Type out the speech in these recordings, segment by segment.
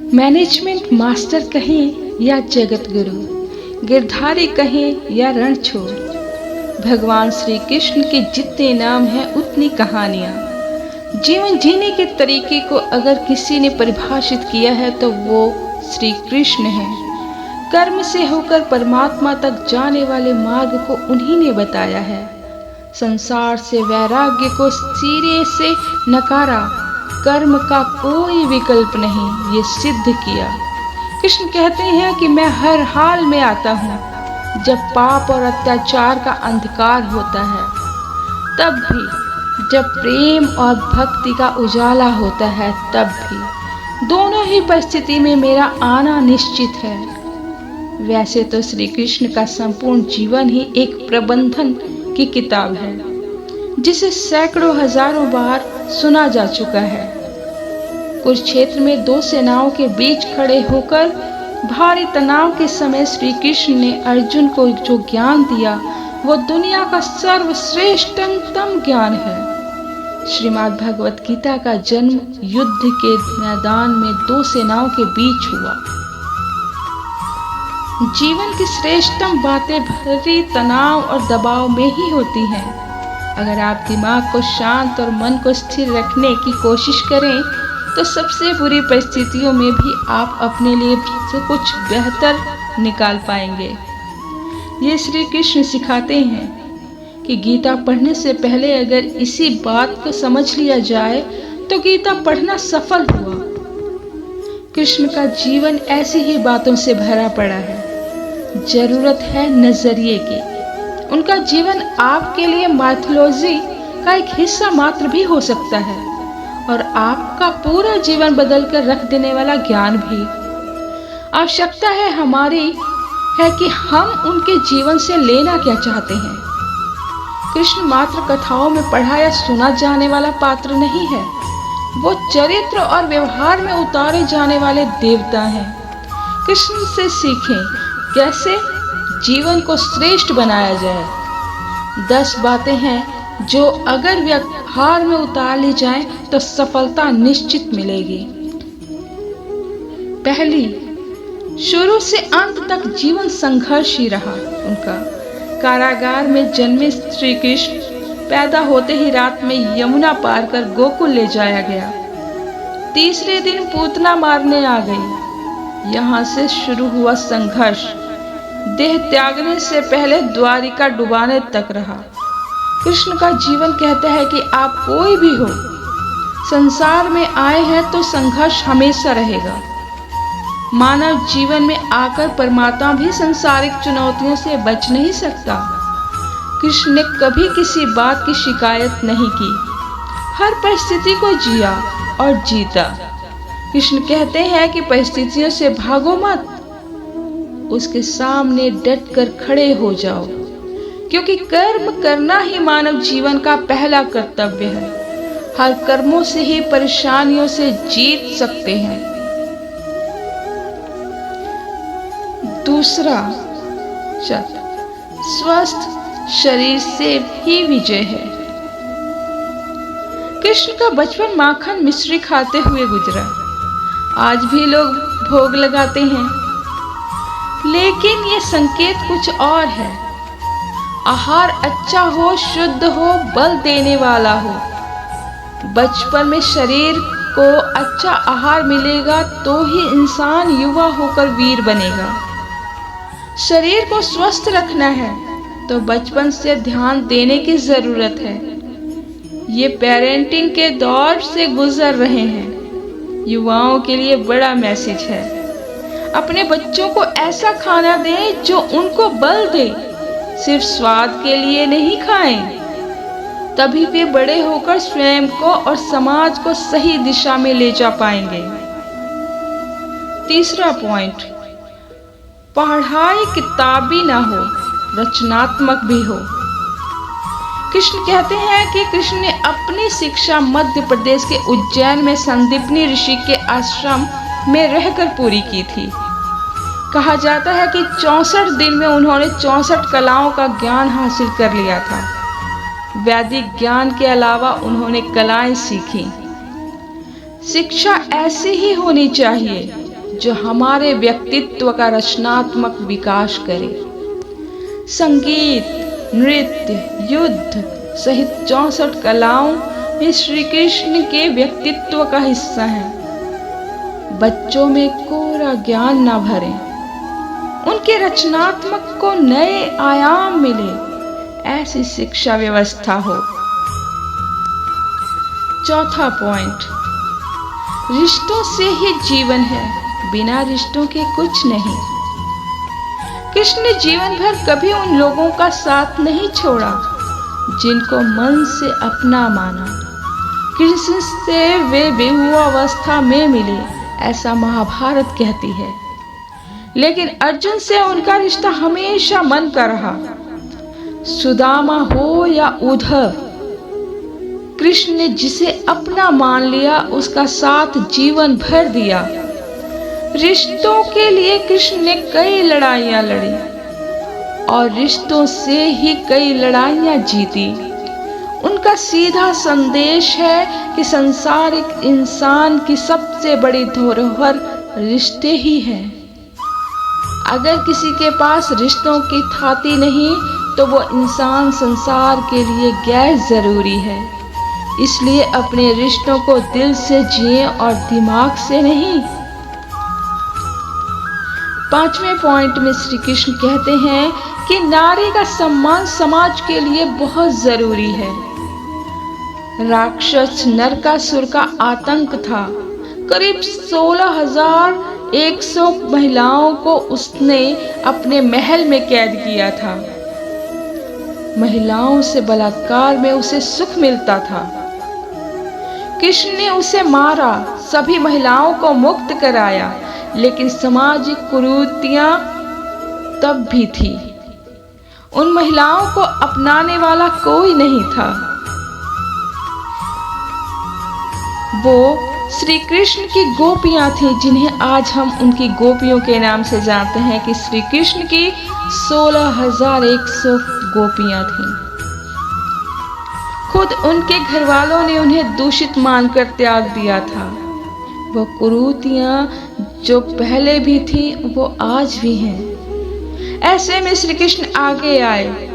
Management master कहें या जगत गुरु, गिरधारी कहें या रणछोड़, भगवान श्री कृष्ण के जितने नाम हैं उतनी कहानियाँ। जीवन जीने के तरीके को अगर किसी ने परिभाषित किया है तो वो श्री कृष्ण है। कर्म से होकर परमात्मा तक जाने वाले मार्ग को उन्हीं ने बताया है। संसार से वैराग्य को सिरे से नकारा, कर्म का कोई विकल्प नहीं, ये सिद्ध किया। कृष्ण कहते हैं कि मैं हर हाल में आता हूँ। जब पाप और अत्याचार का अंधकार होता है, तब भी, जब प्रेम और भक्ति का उजाला होता है, तब भी, दोनों ही परिस्थिति में मेरा आना निश्चित है। वैसे तो श्री कृष्ण का संपूर्ण जीवन ही एक प्रबंधन की किताब है, जिसे सैकड़ों हजारों बार सुना जा चुका है। कुरुक्षेत्र में दो सेनाओं के बीच खड़े होकर भारी तनाव के समय श्री कृष्ण ने अर्जुन को जो ज्ञान दिया, वो दुनिया का सर्वश्रेष्ठतम ज्ञान है। श्रीमद् भगवत गीता का जन्म युद्ध के मैदान में दो सेनाओं के बीच हुआ। जीवन की श्रेष्ठतम बातें भरी तनाव और दबाव में ही होती हैं। अगर आप दिमाग को शांत और मन को स्थिर रखने की कोशिश करें तो सबसे बुरी परिस्थितियों में भी आप अपने लिए कुछ बेहतर निकाल पाएंगे। ये श्री कृष्ण सिखाते हैं कि गीता पढ़ने से पहले अगर इसी बात को समझ लिया जाए तो गीता पढ़ना सफल हुआ। कृष्ण का जीवन ऐसी ही बातों से भरा पड़ा है। जरूरत है नजरिए की। उनका जीवन आपके लिए माइथोलॉजी का एक हिस्सा मात्र भी हो सकता है और आपका पूरा जीवन बदल कर रख देने वाला ज्ञान भी। आवश्यकता है हमारी है कि हम उनके जीवन से लेना क्या चाहते हैं। कृष्ण मात्र कथाओं में पढ़ा या सुना जाने वाला पात्र नहीं है, वो चरित्र और व्यवहार में उतारे जाने वाले देवता हैं। कृष्ण से सीखें कैसे जीवन को श्रेष्ठ बनाया जाए। 10 बातें हैं जो अगर व्यवहार में उतार ली जाएं तो सफलता निश्चित मिलेगी। पहली, शुरू से अंत तक जीवन संघर्ष ही रहा उनका। कारागार में जन्मे श्री कृष्ण पैदा होते ही रात में यमुना पार कर गोकुल ले जाया गया। तीसरे दिन पूतना मारने आ गई। यहाँ से शुरू हुआ संघर्ष देह त्यागने से पहले द्वारिका डुबाने तक रहा। कृष्ण का जीवन कहता है कि आप कोई भी हो, संसार में आए हैं तो संघर्ष हमेशा रहेगा। मानव जीवन में आकर परमात्मा भी संसारिक चुनौतियों से बच नहीं सकता। कृष्ण ने कभी किसी बात की शिकायत नहीं की, हर परिस्थिति को जिया और जीता। कृष्ण कहते हैं कि परिस्थितियों से भागो मत, उसके सामने डट कर खड़े हो जाओ, क्योंकि कर्म करना ही मानव जीवन का पहला कर्तव्य है। हर कर्मों से ही परेशानियों से जीत सकते हैं। दूसरा शब्द स्वस्थ शरीर से ही विजय है। कृष्ण का बचपन माखन मिश्री खाते हुए गुजरा। आज भी लोग भोग लगाते हैं, लेकिन ये संकेत कुछ और है। आहार अच्छा हो, शुद्ध हो, बल देने वाला हो। बचपन में शरीर को अच्छा आहार मिलेगा तो ही इंसान युवा होकर वीर बनेगा। शरीर को स्वस्थ रखना है तो बचपन से ध्यान देने की जरूरत है। ये पेरेंटिंग के दौर से गुजर रहे हैं। युवाओं के लिए बड़ा मैसेज है। अपने बच्चों को ऐसा खाना दें जो उनको बल दे, सिर्फ स्वाद के लिए नहीं खाएं। तभी वे बड़े होकर स्वयं को और समाज को सही दिशा में ले जा पाएंगे। तीसरा पॉइंट, पढ़ाई किताबी ना हो, रचनात्मक भी हो। कृष्ण कहते हैं कि कृष्ण ने अपनी शिक्षा मध्य प्रदेश के उज्जैन में संदीपनी ऋषि के आश्रम में रहकर पूरी की थी। कहा जाता है कि 64 दिन में उन्होंने 64 कलाओं का ज्ञान हासिल कर लिया था। वैदिक ज्ञान के अलावा उन्होंने कलाएं सीखी। शिक्षा ऐसी ही होनी चाहिए। जो हमारे व्यक्तित्व का रचनात्मक विकास करे। संगीत, नृत्य, युद्ध सहित 64 कलाओं में श्री कृष्ण के व्यक्तित्व का हिस्सा है। बच्चों में कोरा ज्ञान न भरे, उनके रचनात्मक को नए आयाम मिले, ऐसी शिक्षा व्यवस्था हो। चौथा पॉइंट, रिश्तों से ही जीवन है, बिना रिश्तों के कुछ नहीं। कृष्ण ने जीवन भर कभी उन लोगों का साथ नहीं छोड़ा जिनको मन से अपना माना। कृष्ण से वे विवाहावस्था में मिले, ऐसा महाभारत कहती है। लेकिन अर्जुन से उनका रिश्ता हमेशा मन का रहा। सुदामा हो या उद्धव, कृष्ण ने जिसे अपना मान लिया उसका साथ जीवन भर दिया। रिश्तों के लिए कृष्ण ने कई लड़ाइयां लड़ी और रिश्तों से ही कई लड़ाइयां जीती। उनका सीधा संदेश है कि संसारिक इंसान की सबसे बड़ी धरोहर रिश्ते ही हैं। अगर किसी के पास रिश्तों की थाती नहीं तो वो इंसान संसार के लिए गैर जरूरी है। इसलिए अपने रिश्तों को दिल से जिए और दिमाग से नहीं। 5वें पॉइंट में श्री कृष्ण कहते हैं कि नारी का सम्मान समाज के लिए बहुत जरूरी है। राक्षस नरकासुर का आतंक था। करीब 16,100 महिलाओं को उसने अपने महल में कैद किया था। महिलाओं से बलात्कार में उसे सुख मिलता था। कृष्ण ने उसे मारा, सभी महिलाओं को मुक्त कराया, लेकिन सामाजिक कुरीतियां तब भी थी। उन महिलाओं को अपनाने वाला कोई नहीं था। वो श्री कृष्ण की गोपियां थी, जिन्हें आज हम उनकी गोपियों के नाम से जानते हैं कि श्री कृष्ण की 16,100 गोपियां थीं। खुद उनके घर वालों ने उन्हें दूषित मानकर त्याग दिया था। वो कुरीतियां जो पहले भी थी वो आज भी हैं। ऐसे में श्री कृष्ण आगे आए,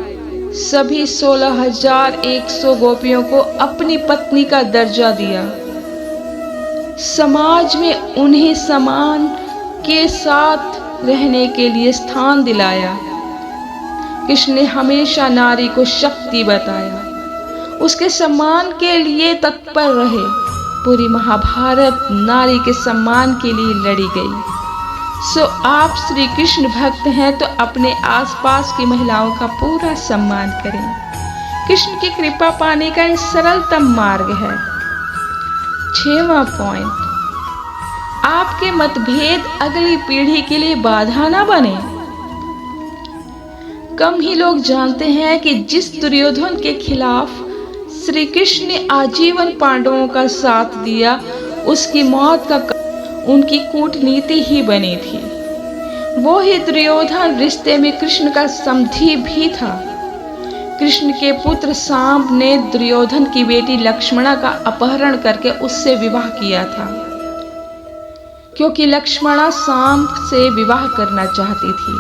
सभी 16,100 गोपियों को अपनी पत्नी का दर्जा दिया। समाज में उन्हें समान के साथ रहने के लिए स्थान दिलाया। कृष्ण ने हमेशा नारी को शक्ति बताया, उसके सम्मान के लिए तत्पर रहे। पूरी महाभारत नारी के सम्मान के लिए लड़ी गई। सो आप श्री कृष्ण भक्त हैं तो अपने आसपास की महिलाओं का पूरा सम्मान करें। कृष्ण की कृपा पाने का यह सरलतम मार्ग है। 6वां पॉइंट, आपके मतभेद अगली पीढ़ी के लिए बाधा ना बने। कम ही लोग जानते हैं कि जिस दुर्योधन के खिलाफ श्री कृष्ण ने आजीवन पांडवों का साथ दिया, उसकी मौत का उनकी कूटनीति ही बनी थी। वो ही दुर्योधन रिश्ते में कृष्ण का समधी भी था। कृष्ण के पुत्र सांब ने दुर्योधन की बेटी लक्ष्मणा का अपहरण करके उससे विवाह किया था, क्योंकि लक्ष्मणा सांब से विवाह करना चाहती थी,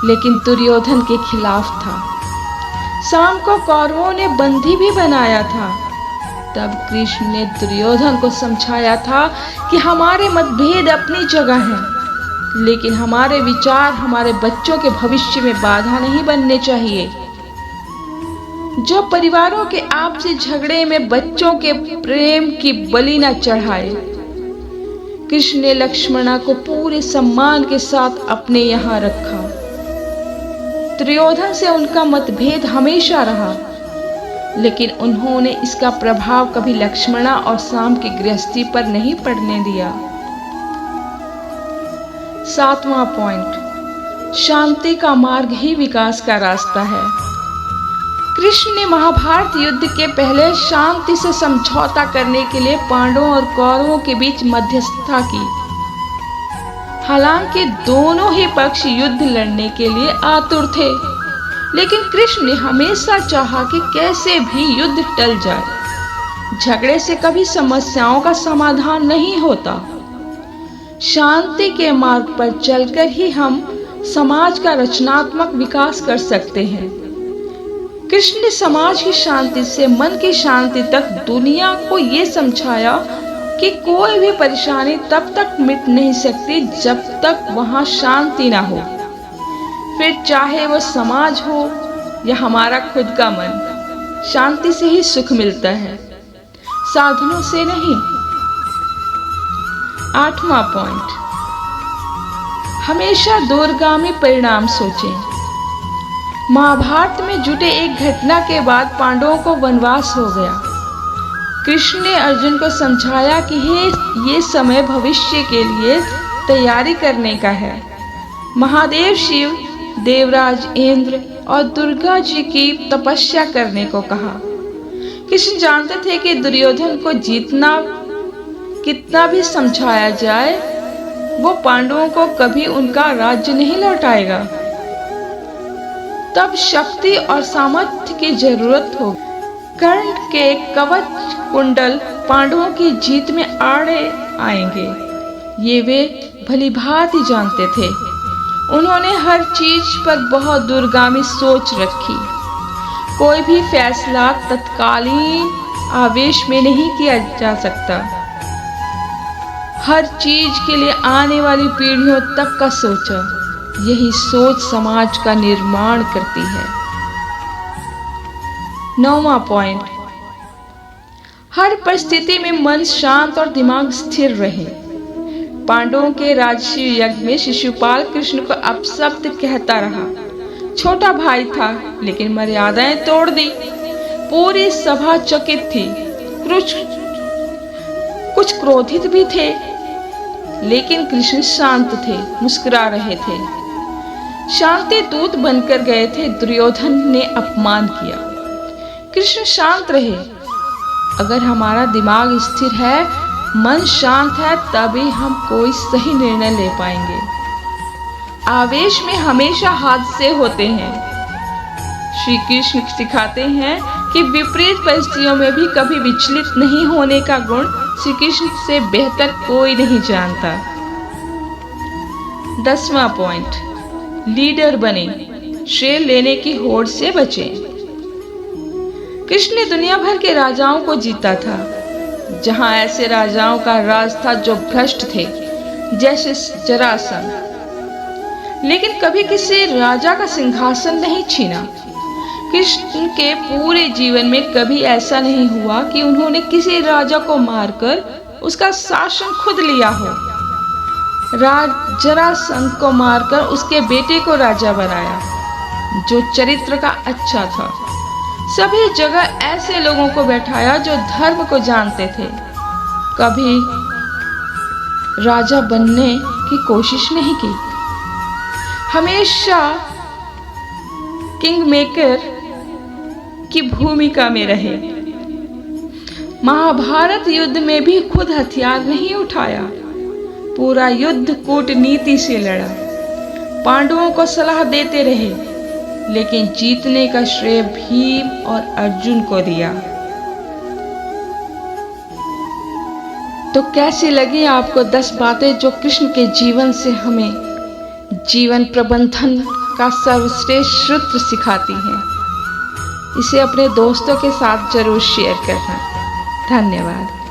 लेकिन दुर्योधन के खिलाफ था। सांब को कौरवों ने बंदी भी बनाया था। तब कृष्ण ने दुर्योधन को समझाया था कि हमारे मतभेद अपनी जगह हैं, लेकिन हमारे विचार हमारे बच्चों के भविष्य में बाधा नहीं बनने चाहिए। जो परिवारों के आपसी झगड़े में बच्चों के प्रेम की बलि न चढ़ाए। कृष्ण ने लक्ष्मणा को पूरे सम्मान के साथ अपने यहाँ रखा। दुर्योधन से उनका मतभेद हमेशा रहा, लेकिन उन्होंने इसका प्रभाव कभी लक्ष्मणा और सांब की गृहस्थी पर नहीं पड़ने दिया। 7वां पॉइंट, शांति का मार्ग ही विकास का रास्ता है। कृष्ण ने महाभारत युद्ध के पहले शांति से समझौता करने के लिए पांडवों और कौरवों के बीच मध्यस्थता की। हालांकि दोनों ही पक्ष युद्ध लड़ने के लिए आतुर थे, लेकिन कृष्ण ने हमेशा चाहा कि कैसे भी युद्ध टल जाए। झगड़े से कभी समस्याओं का समाधान नहीं होता। शांति के मार्ग पर चलकर ही हम समाज का रचनात्मक विकास कर सकते हैं। कृष्ण ने समाज की शांति से मन की शांति तक दुनिया को ये समझाया कि कोई भी परेशानी तब तक मिट नहीं सकती जब तक वहां शांति ना हो। फिर चाहे वो समाज हो या हमारा खुद का मन, शांति से ही सुख मिलता है, साधनों से नहीं। 8वां पॉइंट, हमेशा दूरगामी परिणाम सोचें। महाभारत में जुटे एक घटना के बाद पांडवों को वनवास हो गया। कृष्ण ने अर्जुन को समझाया कि ये समय भविष्य के लिए तैयारी करने का है। महादेव शिव, देवराज इंद्र और दुर्गा जी की तपस्या करने को कहा। कृष्ण जानते थे कि दुर्योधन को जीतना कितना भी समझाया जाए, वो पांडवों को कभी उनका राज्य नहीं लौटाएगा। तब शक्ति और सामर्थ्य की जरूरत होगी। कर्ण के कवच कुंडल पांडवों की जीत में आड़े आएंगे, ये वे भली भांति जानते थे। उन्होंने हर चीज पर बहुत दूरगामी सोच रखी। कोई भी फैसला तत्कालीन आवेश में नहीं किया जा सकता। हर चीज के लिए आने वाली पीढ़ियों तक का सोचा। यही सोच समाज का निर्माण करती है। 9वां पॉइंट, हर परिस्थिति में मन शांत और दिमाग स्थिर रहे। पांडवों के राजसी यज्ञ में शिशुपाल कृष्ण को अपशब्द कहता रहा। छोटा भाई था लेकिन मर्यादाएं तोड़ दी। पूरी सभा चकित थी। कुछ क्रोधित भी थे, लेकिन कृष्ण शांत थे, मुस्कुरा रहे थे। शांति दूत बनकर गए थे। दुर्योधन ने अपमान किया, कृष्ण शांत रहे। अगर हमारा दिमाग स्थिर है, मन शांत है, तभी हम कोई सही निर्णय ले पाएंगे। आवेश में हमेशा हादसे होते हैं। श्री कृष्ण सिखाते हैं कि विपरीत परिस्थितियों में भी कभी विचलित नहीं होने का गुण श्री कृष्ण से बेहतर कोई नहीं जानता। 10वां पॉइंट, लीडर बने, श्रेय लेने की होड़ से बचें। कृष्ण ने दुनिया भर के राजाओं को जीता था। जहां ऐसे राजाओं का राज था जो भ्रष्ट थे, जैसे जरासंध, लेकिन कभी किसी राजा का सिंहासन नहीं छीना। कृष्ण के पूरे जीवन में कभी ऐसा नहीं हुआ कि उन्होंने किसी राजा को मारकर उसका शासन खुद लिया हो। जरासंध को मारकर उसके बेटे को राजा बनाया, जो चरित्र का अच्छा था। सभी जगह ऐसे लोगों को बैठाया जो धर्म को जानते थे। कभी राजा बनने की कोशिश नहीं की। हमेशा किंग मेकर की भूमिका में रहे। महाभारत युद्ध में भी खुद हथियार नहीं उठाया। पूरा युद्ध कूटनीति से लड़ा। पांडवों को सलाह देते रहे, लेकिन जीतने का श्रेय भीम और अर्जुन को दिया। तो कैसी लगी आपको 10 बातें जो कृष्ण के जीवन से हमें जीवन प्रबंधन का सर्वश्रेष्ठ सूत्र सिखाती हैं? इसे अपने दोस्तों के साथ जरूर शेयर करना। धन्यवाद।